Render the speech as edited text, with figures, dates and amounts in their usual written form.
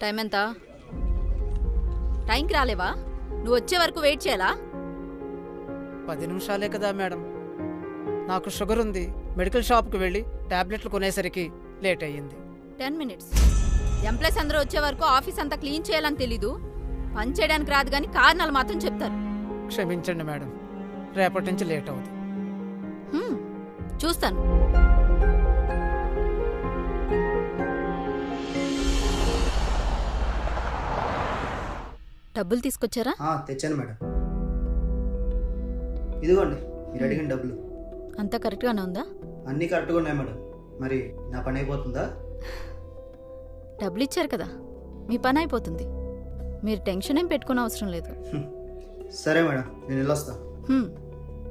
Time ఎంత? టైంకి రాలేవా? నువ్వు వచ్చే వరకు వెయిట్ చేయాలా? 10 నిమిషాలే కదా మేడం. నాకు షుగర్ ఉంది. మెడికల్ షాప్కి వెళ్ళి టాబ్లెట్లు కొనేసరికి లేట్ అయ్యింది. 10 మినిట్స్. ఎంప్లాయీస్ అందరూ వచ్చే వరకు ఆఫీస్ అంతా క్లీన్ చేయాలని తెలీదు. పని చేయడానికి రాదు కానీ కారణాలు మాత్రం చెప్తారు. క్షమించండి మేడం, రేపటి నుంచి లేట్ అవుతుంది. చూస్తాను. డబ్బులు తీసుకొచ్చారా? తెచ్చాను మేడం. ఇదిగోండి మీరు అడిగిన డబ్బులు. అంతా కరెక్ట్గానే ఉందా? అన్నీ కరెక్ట్గా ఉన్నాయి మేడం. మరి నా పని అయిపోతుందా? డబ్బులు ఇచ్చారు కదా, మీ పని అయిపోతుంది. మీరు టెన్షన్ ఏం పెట్టుకునే అవసరం లేదు. సరే మేడం, నేను వెళ్ళొస్తా.